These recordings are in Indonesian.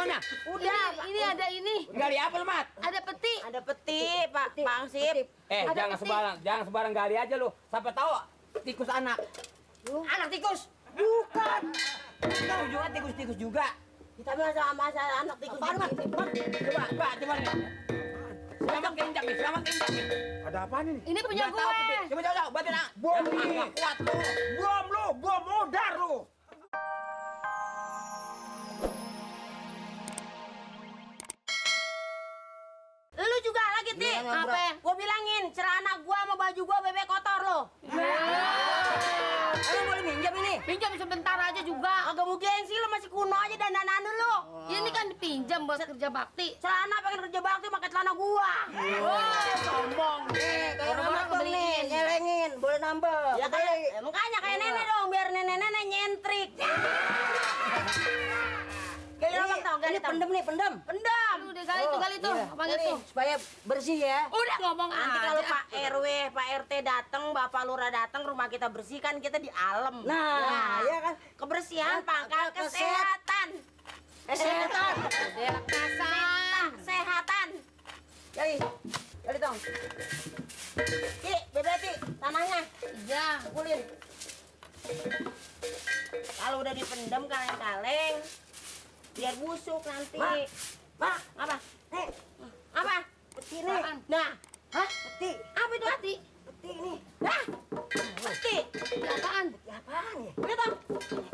semuanya. Udah, ini ada ini. Gali apa lu, Mat? Ada peti. Ada peti, Pak Pangsip. Jangan sembarang gali aja lu. Siapa tahu tikus anak. Anak tikus? Bukan. Tahu juga tikus juga. Kita sama anak tikus. Coba nih. Selamat keinjak nih. Ada apaan ini? Ini punya Nggak tahu, gue. peti. Coba jauh, batin ah. Bom nih. Kuat lu. Bom modar lu. Lu juga lagi, Ti. Gimana, Bro? Apa? Gua bilangin, celana gua sama baju gua bebek kotor lo. Lu boleh minjam ini? Pinjam sebentar aja juga. Agak mau gengsi lu, masih kuno aja dandanan lu. Ini kan dipinjam buat kerja bakti. Celana pengen kerja bakti pakai celana gua. Sombong. Kayak Orang-orang anak dong nih, kebeliin. nyelengin, boleh nambah. Ya kayak, makanya kayak nenek dong, biar nenek-nenek nyentrik. Gali lubang tau, gali tau. Pendem. Pendam. Aduh, deh, gali tuh. Apa gitu? Supaya bersih ya. Udah ngomong Nanti aja. kalau Pak RW, Pak RT datang, Bapak Lurah datang, rumah kita bersih kan kita di alam. Nah, ya kan? Kebersihan pangkal kesehatan. Kesehatan. Kesehatan. Gali dong. Ki, Bebeti, tanahnya Iya. pukulin. Kalau udah dipendam kaleng-kaleng, biar busuk nanti. Mak, Apa? Apa? peti nih. Apaan? Nah, Hah? Peti. apa itu? Peti. Peti nih. Nah, peti. Peti apaan? Ya apaan ya? Lihat dong.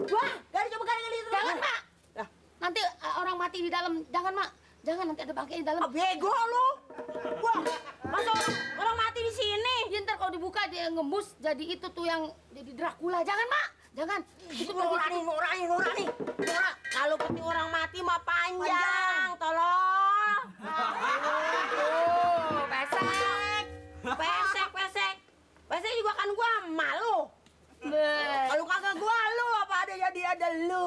Wah, coba gali itu. Jangan, Mak. Dah. Nanti orang mati di dalam. Jangan, Mak. Jangan, nanti ada bangkai di dalam. Ah, bego lu. Wah, masa orang mati di sini? Ya, ntar kalau dibuka dia ngembus jadi itu tuh yang jadi Dracula. Jangan, Mak. Jangan. Itu Nurani. Kalau peti orang mati mah panjang, tolong. Pesek juga kan gua malu. Kalau kagak gua lu apa ada lu.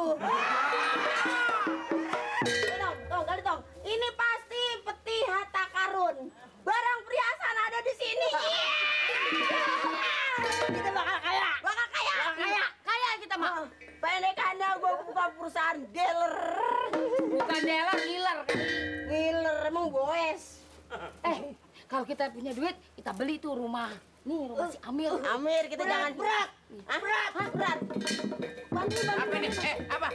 Gali dong. Ini pasti peti harta karun. Barang perhiasan ada di sini. Kita bakal kaya. Kaya kita, Mak. Pendekannya gua buka perusahaan dealer. Bukan dealer, dealer kali. Ngiler emang boes. Kalau kita punya duit, kita beli tuh rumah. Nih, rumah si Amir. Amir, kita jangan berat. Berat. Bantu. Apa nih? Apa?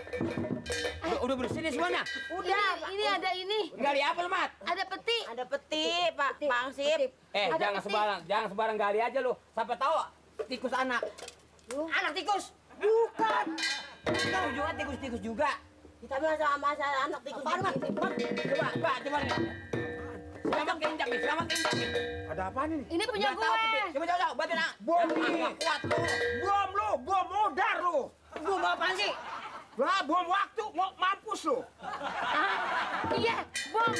Udah bersih nih semuanya. Udah, Ini ada ini. Gali apa lu, Mat? Ada peti. ada peti, Pak Pangsip. Ada Jangan sembarang gali aja lu. Siapa tahu tikus anak. Anak tikus. Bukan. Tahu juga tikus juga. Kita sama anak tikus. Coba nih. Selamat keinjak nih. Ada apaan ini? Ini punya Nggak tahu, peti. gue. Coba jauh, batin ah. Bom nih. Kuat lu. Bom modar lu. Gua mau apaan sih? Wah, bom waktu mau mampus lu. Iya, bom.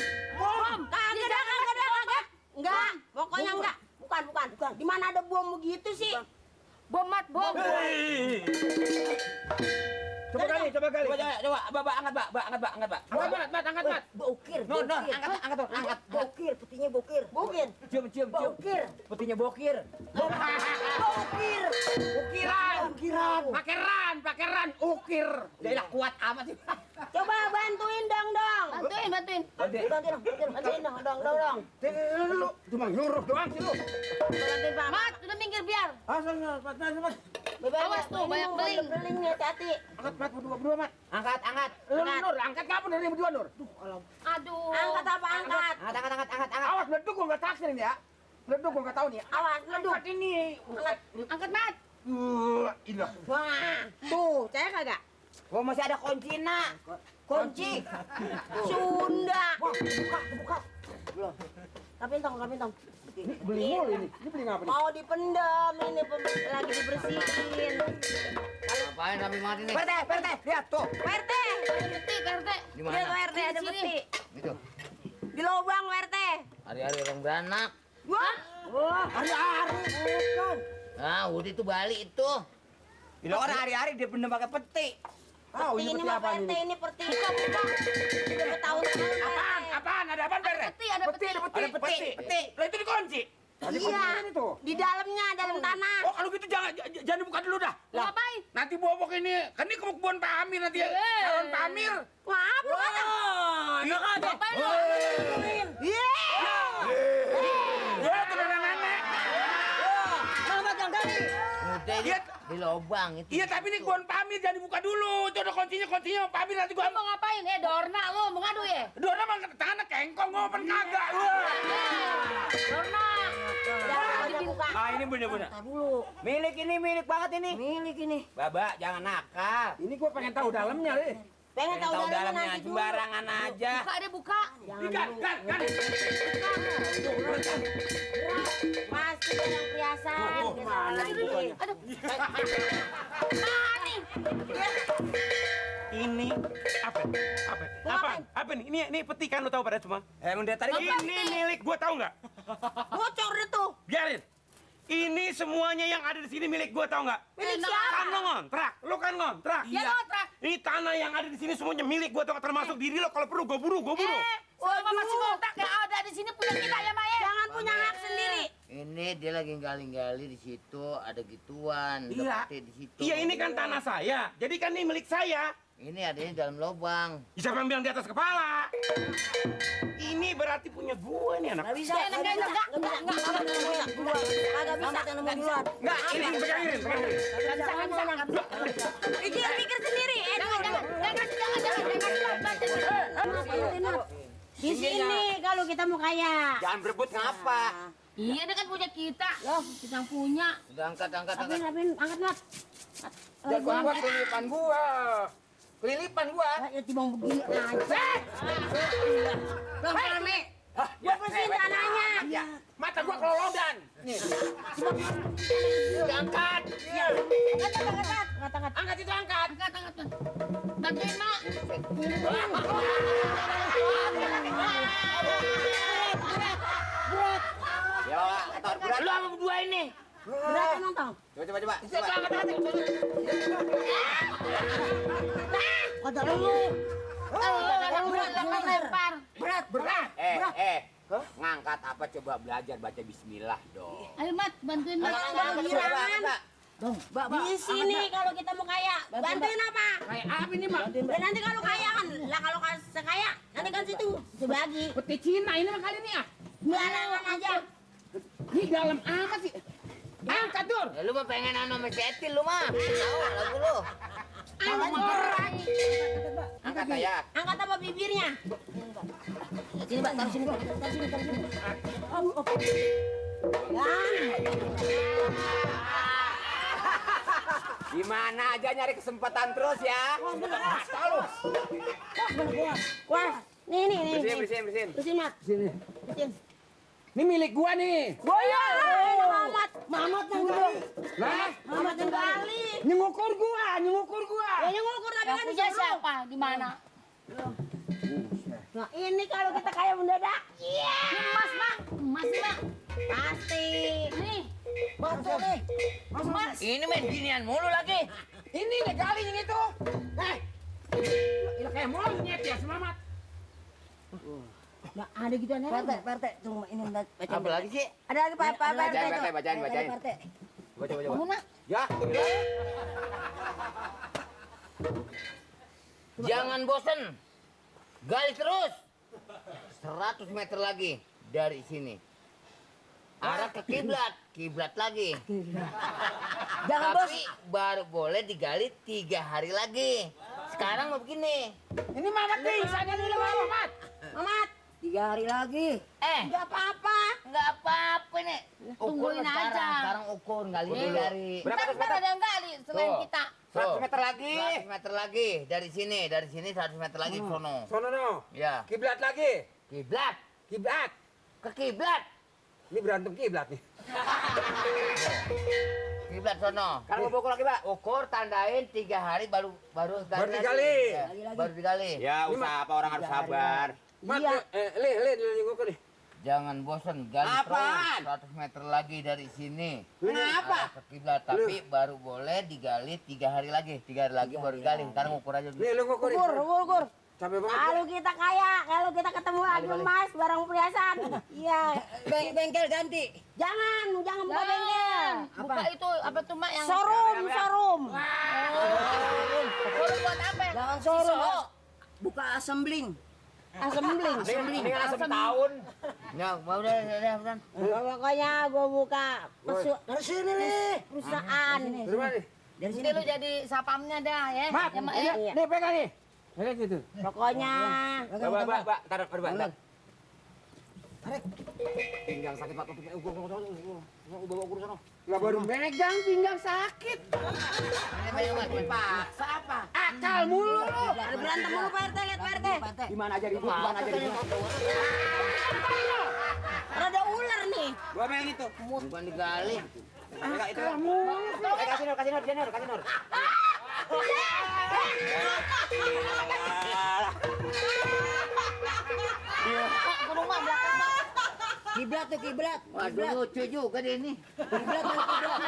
Kagak. Enggak, pokoknya enggak. Bukan. Di mana ada bom begitu sih? Bom, Mat, bom. Coba gali. Coba, angkat, Mbak. Angkat, Mat. Bokir. Angkat. Bokir, petinya bokir. Cium. Bokir. Petinya bokir. Ukiran. Pakai ran, ukir. Jadilah kuat amat sih. Coba bantuin dong. Bantuin. Bantuin dong. Lu cuma nyuruh doang sih lu. Bantuin Pak. Mat, udah minggir biar. Cepat. Awas tuh, banyak beling. Beling nih, hati-hati. Angkat berdua, Mat. Angkat. Nur, angkat kamu dari berdua, Nur. Aduh. Angkat apa angkat? Angkat. Awas meleduk gua enggak taksir ini ya. Meleduk gua enggak tahu nih. Awas, leduk. Angkat ini. Angkat, Mat. Ilah. Wah, tuh, saya kagak. Gua masih ada kunci, Nak. Kunci. Sunda. Buka. Kapintong. Beli mulu ini. Ini beli ngapa nih? Mau dipendam ini lagi dibersihin. Ngapain Nabi mati nih? Perte, lihat tuh. WRT. Peti, PRT. Di Lihat mana? WRT ada Di sini. peti. Gitu. Di lubang WRT. Hari-hari orang beranak. Wah, Hari-hari bukan. Ah, udah itu Bali itu. Bila orang hari-hari dia pendem pakai peti. peti ini mah WRT ini peti. Udah tahun-tahun. Apaan? Ada apaan, Perte? Peti, ada peti. Ada peti. Lah itu dikunci. Kasih Iya. kunci ini tuh. Di dalamnya, dalam tanah. Oh kalau gitu jangan dibuka dulu dah. Mau ngapain? Nanti bobok ini, kan ini kebun Pak Amir nanti ya. Calon Pak Amir. Maaf, lu kata. Enak aja. Ngapain lu? Iya. Ya tuh nenek-nenek. Mamat yang kali. Udah Iya. di lubang itu. Iya tapi ini kebun Pak Amir jangan dibuka dulu. Itu ada kuncinya Pak Amir nanti Lu gua. mau ngapain? Dorna lu mau ngadu ya? Dona mah tangannya kengkong ngopen kagak. Wah. Dorna. Jangan dibuka. Ah ini bener-bener. Tar dulu. Milik ini, milik banget ini. Milik ini. Baba, jangan nakal. Ini gua pengen tahu dalamnya, deh. Pengen tahu dalamnya dalamnya, nanti dulu. sembarangan aja. Buka deh, buka. Jangan Kan, dulu. kan. Pasti yang perhiasan. mana bukanya? Aduh. Ah, nih. Ini apa? Apa nih? Ini peti kan lo tahu pada semua? Emang dia tadi Ini milik gua tahu nggak? Bocor deh tuh. Biarin. Ini semuanya yang ada di sini milik gua tahu nggak? Milik Enak. siapa? Kan lo ngontrak, lo kan ngontrak. Ya ngontrak. Ini tanah yang ada di sini semuanya milik gua tahu nggak? Termasuk diri lo kalau perlu gua buru. Selama masih ngontrak yang ada di sini punya kita ya, Maya. Jangan punya hak sendiri. Ini dia lagi gali-gali di situ ada gituan. Iya. Dapet di situ. Iya ini kan tanah saya. Jadi kan ini milik saya. Ini adanya dalam lubang. Siapa yang bilang di atas kepala? Ini berarti punya gua nih anak. Gak bisa. Enggak, enggak, enggak. Kagak bisa nemu duluan. Enggak, ini pegangin. Enggak bisa. Pikir sendiri. Di sini kalau kita mau kaya. jangan berebut ngapa? Iya, dia kan punya kita. Kita yang punya. Udah angkat. Apin, angkat mat. Jangan buat kelilipan gua. Kelilipan gua. Ya tibang begini aja. Bang Rame. Gua bersihin tanahnya. Ya, mata gua kelolodan. Nih. Angkat. Iya. Angkat. Angkat itu angkat. Angkat. Bantuin, Mak. Ya, tar berat. Lu sama berdua ini. Berat emang tau. Coba. Kata lu. Lempar. Berat. Ngangkat apa coba belajar baca bismillah dong. Ayo, Mat, bantuin, Mat. Di sini kalau kita mau kaya, bantuin apa? Kayak apa ini, Mak? Dan nanti kalau kaya kan, lah kalau sekaya, nanti kan situ dibagi. Peti Cina ini mah kali ini ya. Sembarangan aja. Ini dalam amat sih. Angkat, Dur. Ya, lu mah pengen sama Cetil lu mah. Tahu lagu lu. Angkat ya. Angkat apa bibirnya? Sini, Pak, taruh sini, Pak. Taruh sini. Gimana aja nyari kesempatan terus ya. Wah, nih. Bersihin. Bersihin, Mat. Sini. Bersihin. Ini milik gua nih. Mamat yang dulu. Lah, Mamat yang gali. nyukur gua. Ya yang ngukur tapi Yang kan punya disuruh. siapa? Di mana? Nah, ini kalau kita kaya mendadak. Iya. Emas, Mak. Emas, Mak. Pasti. Nih, Betul nih. emas. Ini main ginian mulu lagi. Ini nih kali yang itu. Ini kayak monyet ya, selamat. Nah, ada gitu aneh. Perte. Tunggu, ini baca. Apa lagi sih? Ada lagi Pak Bacain. Coba. Kamu, Nak. Ya. Jangan bosen. Gali terus. 100 meter lagi dari sini. Arah ke kiblat lagi. Jangan bos. Tapi baru boleh digali 3 hari lagi. Sekarang mau begini. Ini Mamat nih, sana dulu Mamat. Mamat, 3 hari lagi. Enggak apa-apa. Nggak apa-apa nih. Tungguin sekarang. aja. Sekarang ukur gali dari. Berapa Ntar terus meter? ada yang gali selain Tuh. kita. 100 meter lagi. 100 meter lagi dari sini 100 meter lagi ke sono. Sono no. Ya. Kiblat lagi. Kiblat. Kiblat. Ke kiblat. Ini berantem kiblat nih. Kiblat sono. Sekarang mau pukul lagi, Pak. Ukur tandain 3 hari baru digali. Ya, baru digali. Ya, usaha apa orang harus sabar. Mat, Iya. Lih, nyukur nih. Jangan bosan gali Apaan? terus 100 meter lagi dari sini. Kenapa? Arah ke kiblat tapi baru boleh digali 3 hari lagi. 3 hari lagi baru digali. Sekarang ukur aja dulu. Nih, lu ngukur nih. Ukur. Capek banget. Kalau kita kaya, kalau kita ketemu lagi emas, barang perhiasan. Iya. Bengkel ganti. Jangan buka bengkel. Buka itu apa tuh mak yang Showroom. Showroom buat apa? Jangan showroom. Buka assembling. Assembling. Mendingan asem tahun. Ya, udah. Pokoknya gue buka dari sini nih perusahaan. Dari mana nih? Dari Jadi lu jadi sapamnya dah ya. Mat, Ya, Mak, ya. nih pegang nih. Pegang gitu. Pokoknya Mbak, taruh, Mbak. Pinggang sakit Pak. Bawa guru sono. Lah baru megang pinggang sakit. Paksa apa? Akal mulu lu. ada berantem mulu Pak RT, lihat Pak RT. Di mana aja ribut, di mana aja ribut. Ada ular nih. Gua pegang itu. Bukan digali. Enggak itu. Kasih Nur. Mak, ke rumah belakang Mak. Kiblat tuh kiblat. Waduh, lucu juga dia ini. Kiblat tuh kiblat.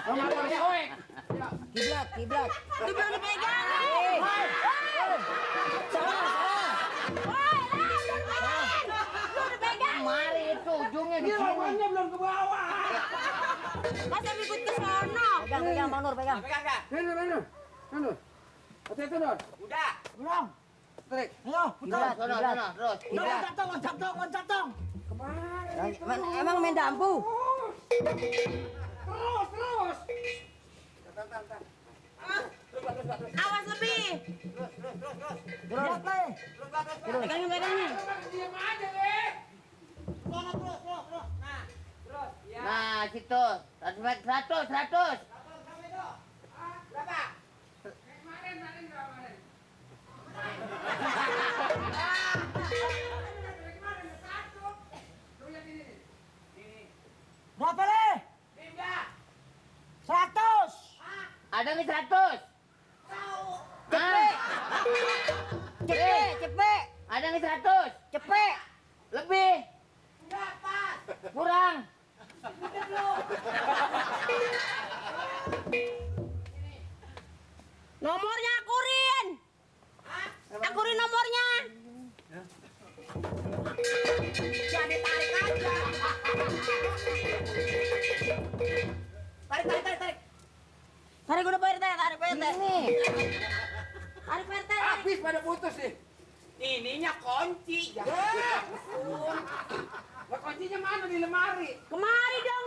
Sama orang soek. Kiblat. Itu belum dipegang. Mari itu ujungnya di Ini sini. lawannya belum ke bawah. Masa ikut ke sono? Pegang, Bang Nur, pegang. Pegang enggak? Mana? Hati-hati Nur. Udah. Belum. Trik. Kiblat, Sono, terus. Loncat dong. Emang main dampu? Terus. Awas lebih. Terus. Pegangin. Diam aja, Le. Nah, situ. 100. Berapa Le? 100. Ada nih 100. Cepet. Ada nih 100. Cepet. Lebih. Kurang. Nomornya akurin. Akurin nomornya. Jadi tarik aja. Tarik. Tarik udah Pak RT, tarik Pak RT. Ini. Tarik Pak RT. Habis pada putus nih. Ininya kunci. Ya. Lah kuncinya mana di lemari? Kemari dong.